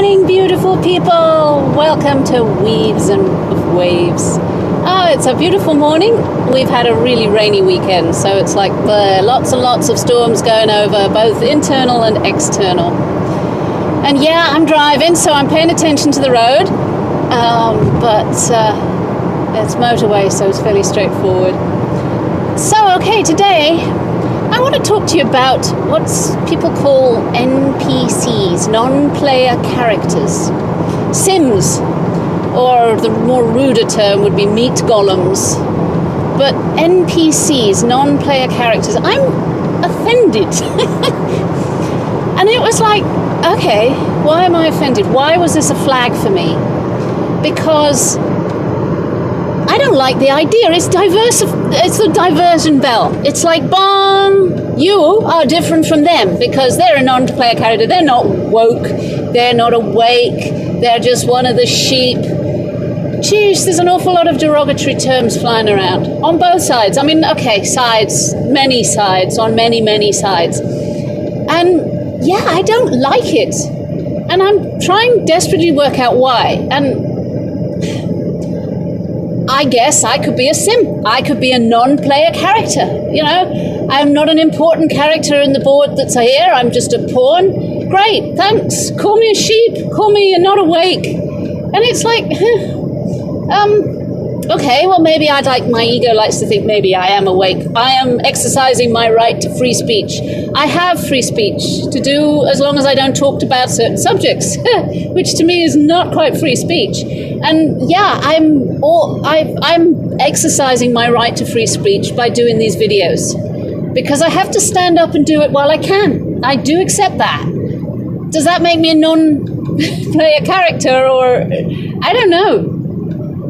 morning, beautiful people. Welcome to Weaves and Waves. Oh, it's a beautiful morning. We've had a really rainy weekend, so it's like lots and lots of storms going over, both internal and external. And yeah, I'm driving, so I'm paying attention to the road, but it's motorway, so it's fairly straightforward. So, okay, today I want to talk to you about what people call NPCs, non-player characters. Sims, or the more ruder term would be meat golems. But NPCs, non-player characters, I'm offended. And it was like, okay, why am I offended? Why was this a flag for me? Because I don't like the idea. It's the diversion bell. It's like, bong, you are different from them because they're a non-player character. They're not woke. They're not awake. They're just one of the sheep. Jeez, there's an awful lot of derogatory terms flying around on both sides. I mean, okay, sides, many sides, on many, many sides. And yeah, I don't like it. And I'm trying desperately to work out why. And I guess I could be a sim. I could be a non-player character. You know, I'm not an important character in the board that's here. I'm just a pawn. Great, thanks. Call me a sheep. Call me a not awake. And it's like, okay, well, maybe my ego likes to think maybe I am awake. I am exercising my right to free speech. I have free speech to do as long as I don't talk about certain subjects, which to me is not quite free speech. And yeah, I'm exercising my right to free speech by doing these videos because I have to stand up and do it while I can. I do accept that. Does that make me a non-player character, or I don't know.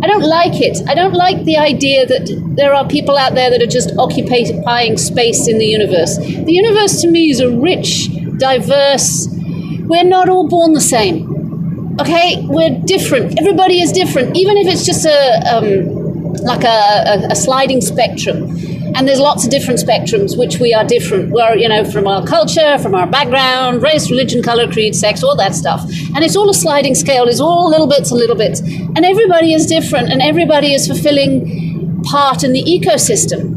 I don't like it. I don't like the idea that there are people out there that are just occupying space in the universe. The universe to me is a rich, diverse. We're not all born the same. Okay, we're different. Everybody is different, even if it's just a sliding spectrum. And there's lots of different spectrums, which we are different. We're, from our culture, from our background, race, religion, color, creed, sex, all that stuff. And it's all a sliding scale. It's all little bits. And everybody is different, and everybody is fulfilling part in the ecosystem.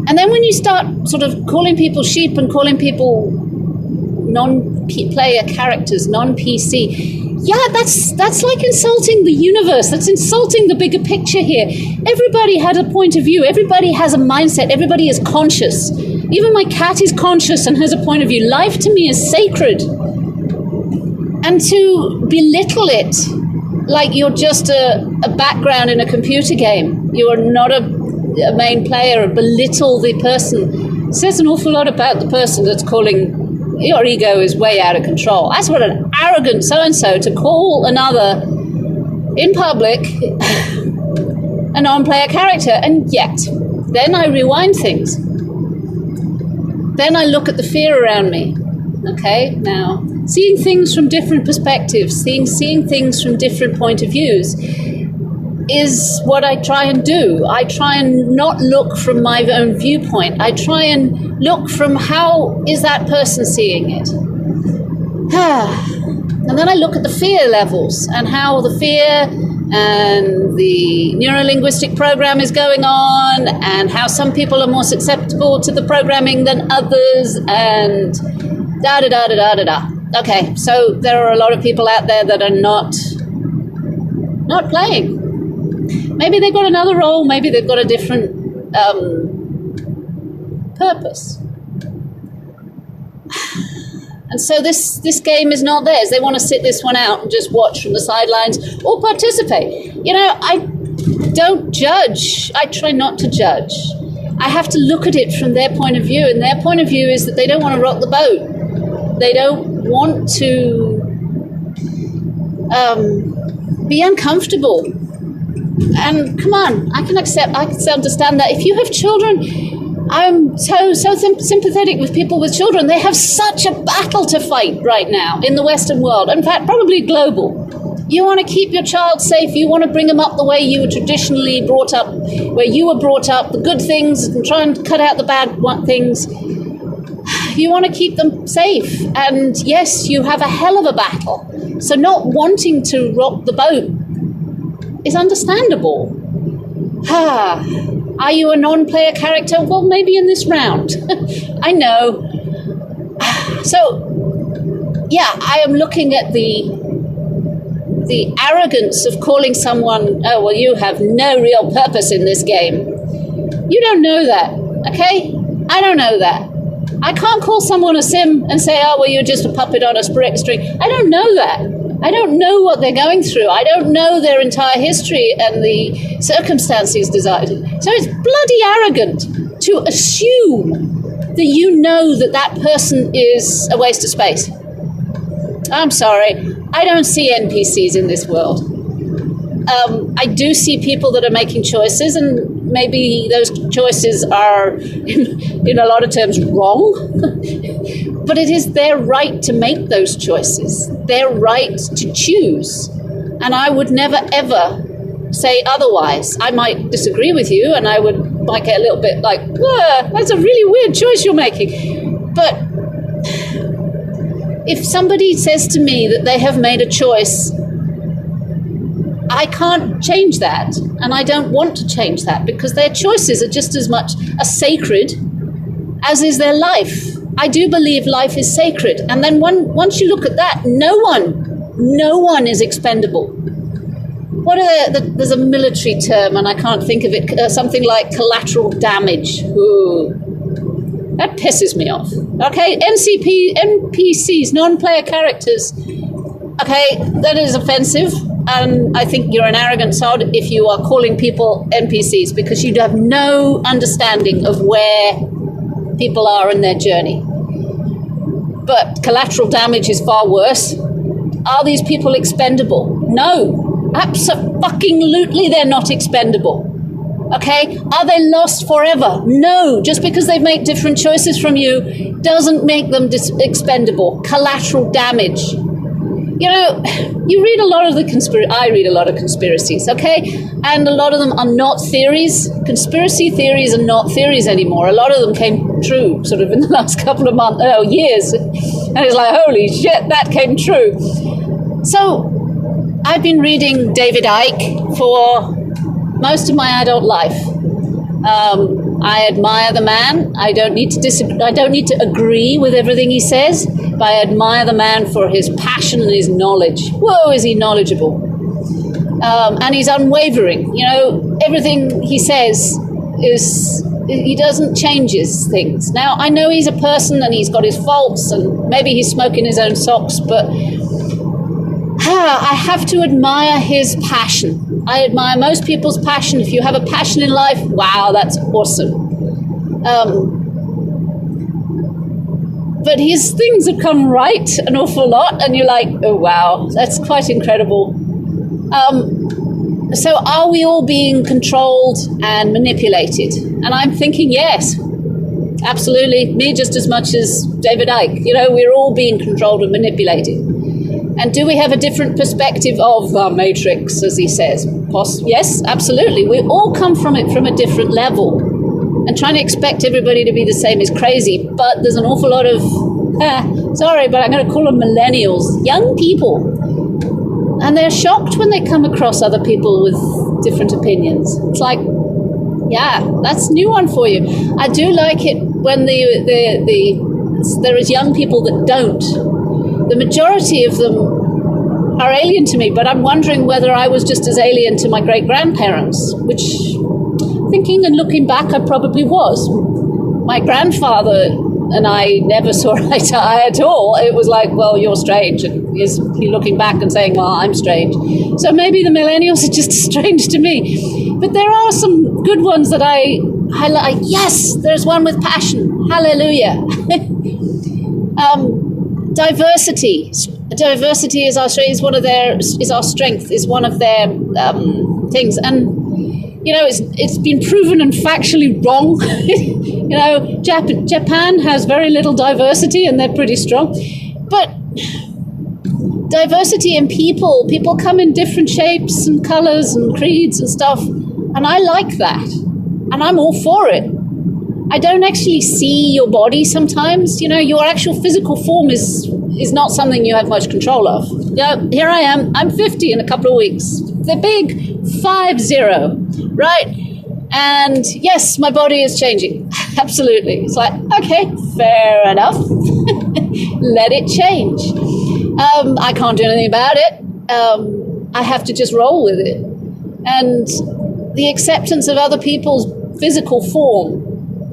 And then when you start sort of calling people sheep and calling people non-player characters, non-PC, yeah, that's like insulting the universe. That's insulting the bigger picture here. Everybody had a point of view. Everybody has a mindset. Everybody is conscious. Even my cat is conscious and has a point of view. Life to me is sacred. And to belittle it like you're just a background in a computer game, you are not a main player, or belittle the person, says an awful lot about the person that's calling your ego is way out of control. That's what an arrogant so-and-so to call another in public a non-player character. And yet, then I rewind things. Then I look at the fear around me. Okay, now, seeing things from different perspectives, seeing things from different point of views is what I try and do. I try and not look from my own viewpoint. I try and look from how is that person seeing it. And then I look at the fear levels and how the fear and the neuro-linguistic program is going on, and how some people are more susceptible to the programming than others, and da-da-da-da-da-da-da. Okay, so there are a lot of people out there that are not playing. Maybe they've got another role, maybe they've got a different purpose. And so this game is not theirs. They want to sit this one out and just watch from the sidelines or participate. I don't judge. I try not to judge. I have to look at it from their point of view, and their point of view is that they don't want to rock the boat. They don't want to be uncomfortable. And come on, I can understand that. If you have children, I'm so sympathetic with people with children. They have such a battle to fight right now in the Western world. In fact, probably global. You want to keep your child safe. You want to bring them up the way you were traditionally brought up, where you were brought up, the good things, and try and cut out the bad things. You want to keep them safe. And yes, you have a hell of a battle. So not wanting to rock the boat is understandable. Are you a non-player character? Well, maybe in this round. I know. So, yeah, I am looking at the arrogance of calling someone, oh, well, you have no real purpose in this game. You don't know that, okay? I don't know that. I can't call someone a sim and say, oh, well, you're just a puppet on a string. I don't know that. I don't know what they're going through. I don't know their entire history and the circumstances desired. So it's bloody arrogant to assume that you know that person is a waste of space. I'm sorry. I don't see NPCs in this world. I do see people that are making choices, and maybe those choices are, in a lot of terms, wrong. But it is their right to make those choices, their right to choose. And I would never, ever say otherwise. I might disagree with you, and I might get a little bit like, that's a really weird choice you're making. But if somebody says to me that they have made a choice, I can't change that, and I don't want to change that, because their choices are just as much as sacred as is their life. I do believe life is sacred, and then once you look at that, no one is expendable. What are there's a military term, and I can't think of it, something like collateral damage. Ooh, that pisses me off. Okay, NPCs, non-player characters. Okay, that is offensive. And I think you're an arrogant sod if you are calling people NPCs, because you have no understanding of where people are in their journey. But collateral damage is far worse. Are these people expendable? No, absolutely they're not expendable. Okay, are they lost forever? No, just because they've made different choices from you doesn't make them expendable. Collateral damage. You know, you read a lot of I read a lot of conspiracies, okay? And a lot of them are not theories. Conspiracy theories are not theories anymore. A lot of them came true sort of in the last couple of years. And it's like, holy shit, that came true. So I've been reading David Icke for most of my adult life. I admire the man. I don't need to disagree. I don't need to agree with everything he says, but I admire the man for his passion and his knowledge. Whoa, is he knowledgeable? And he's unwavering. You know, everything he says he doesn't change his things. Now, I know he's a person and he's got his faults, and maybe he's smoking his own socks, but I have to admire his passion. I admire most people's passion. If you have a passion in life, wow, that's awesome. But his things have come right an awful lot, and you're like, oh, wow, that's quite incredible. So are we all being controlled and manipulated? And I'm thinking, yes, absolutely. Me just as much as David Icke. You know, we're all being controlled and manipulated. And do we have a different perspective of the Matrix, as he says? Yes, absolutely. We all come from it from a different level. And trying to expect everybody to be the same is crazy. But there's an awful lot of, sorry, but I'm going to call them millennials, young people. And they're shocked when they come across other people with different opinions. It's like, yeah, that's a new one for you. I do like it when there is young people that don't. The majority of them are alien to me, but I'm wondering whether I was just as alien to my great-grandparents, which, thinking and looking back, I probably was. My grandfather and I never saw eye to eye at all. It was like, well, you're strange, and he's looking back and saying, well, I'm strange. So maybe the millennials are just strange to me. But there are some good ones that I like. Yes, there's one with passion. Hallelujah. Diversity is our strength, is one of their things, and you know it's been proven and factually wrong. You know, Japan has very little diversity, and they're pretty strong. But diversity in people come in different shapes and colors and creeds and stuff, and I like that, and I'm all for it. I don't actually see your body sometimes. You know, your actual physical form is not something you have much control of. Yeah, here I am. I'm 50 in a couple of weeks. They're big, 50, right? And yes, my body is changing. Absolutely. It's like, okay, fair enough. Let it change. I can't do anything about it. I have to just roll with it. And the acceptance of other people's physical form,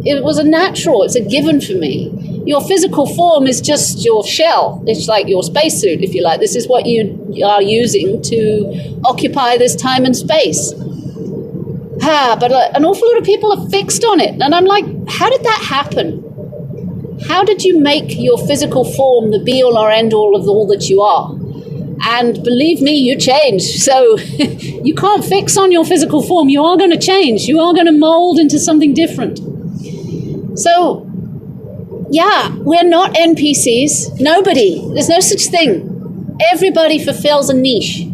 it was a natural, it's a given for me. Your physical form is just your shell. It's like your spacesuit, if you like. This is what you are using to occupy this time and space. But an awful lot of people are fixed on it. And I'm like, how did that happen? How did you make your physical form the be-all or end-all of all that you are? And believe me, you change. So you can't fix on your physical form. You are going to change. You are going to mold into something different. So, yeah, we're not NPCs. Nobody. There's no such thing. Everybody fulfills a niche.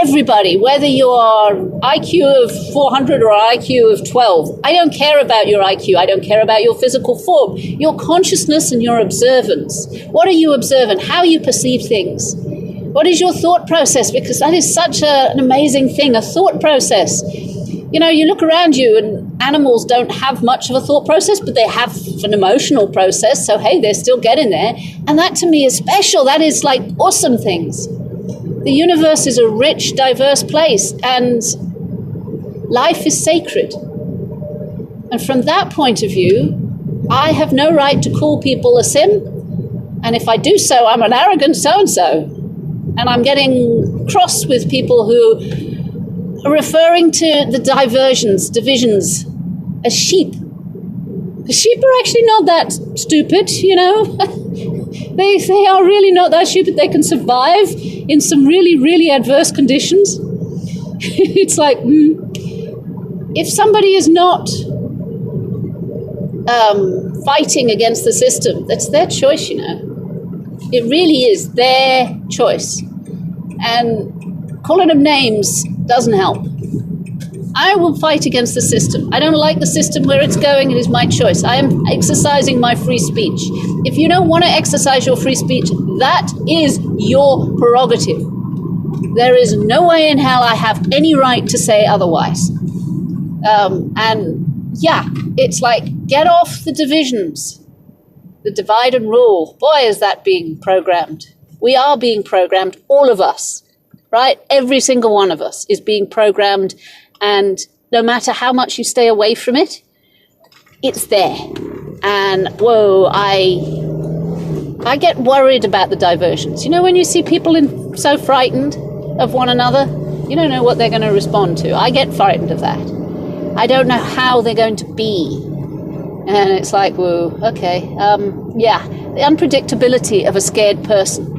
Everybody, whether you are IQ of 400 or IQ of 12. I don't care about your IQ. I don't care about your physical form. Your consciousness and your observance. What are you observant? How you perceive things? What is your thought process? Because that is such an amazing thing, a thought process. You know, you look around you and animals don't have much of a thought process, but they have an emotional process. So, hey, they're still getting there. And that to me is special. That is like awesome things. The universe is a rich, diverse place, and life is sacred. And from that point of view, I have no right to call people a sim. And if I do so, I'm an arrogant so-and-so. And I'm getting cross with people who are referring to the divisions as sheep. The sheep are actually not that stupid, you know. They are really not that stupid. They can survive in some really, really adverse conditions. It's like, if somebody is not fighting against the system, that's their choice, you know. It really is their choice. And calling them names doesn't help. I will fight against the system. I don't like the system where it's going. It is my choice. I am exercising my free speech. If you don't want to exercise your free speech, that is your prerogative. There is no way in hell I have any right to say otherwise. And yeah, it's like, get off the divisions. The divide and rule. Boy, is that being programmed. We are being programmed, all of us, right? Every single one of us is being programmed. And no matter how much you stay away from it, it's there. And whoa, I get worried about the diversions. You know, when you see people so frightened of one another, you don't know what they're going to respond to. I get frightened of that. I don't know how they're going to be. And it's like, whoa, okay. Yeah, the unpredictability of a scared person.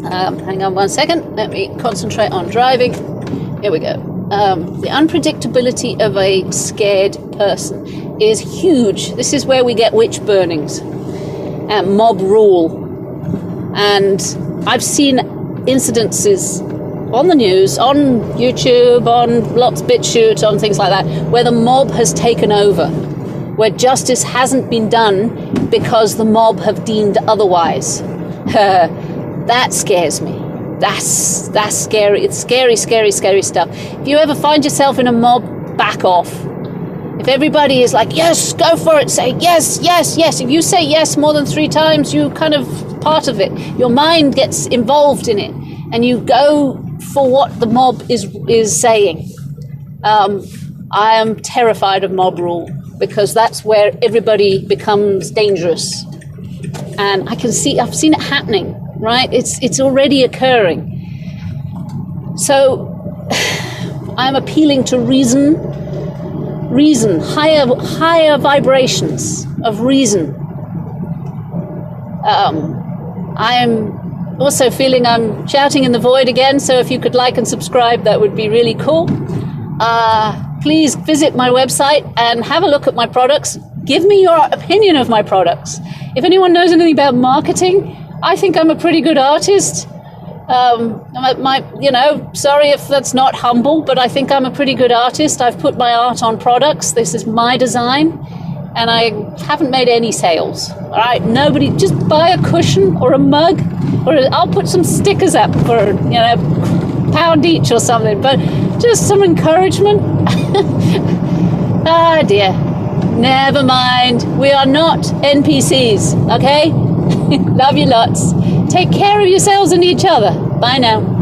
Hang on one second. Let me concentrate on driving. Here we go. The unpredictability of a scared person is huge. This is where we get witch burnings and mob rule. And I've seen incidences on the news, on YouTube, on lots of BitChute, on things like that, where the mob has taken over, where justice hasn't been done because the mob have deemed otherwise. That scares me. That's scary. It's scary, scary, scary stuff. If you ever find yourself in a mob, back off. If everybody is like, yes, go for it, say yes, yes, yes. If you say yes more than 3 times, you kind of part of it. Your mind gets involved in it, and you go for what the mob is saying. I am terrified of mob rule because that's where everybody becomes dangerous. And I've seen it happening. Right? It's already occurring. So I'm appealing to reason, higher vibrations of reason. I am also feeling I'm shouting in the void again, so if you could like and subscribe, that would be really cool. Please visit my website and have a look at my products. Give me your opinion of my products. If anyone knows anything about marketing, I think I'm a pretty good artist. Sorry if that's not humble, but I think I'm a pretty good artist. I've put my art on products. This is my design. and I haven't made any sales. All right, nobody, just buy a cushion or a mug, or I'll put some stickers up for, you know, £1 each or something, but just some encouragement. Ah, dear. Never mind. We are not NPCs, okay? Love you lots. Take care of yourselves and each other. Bye now.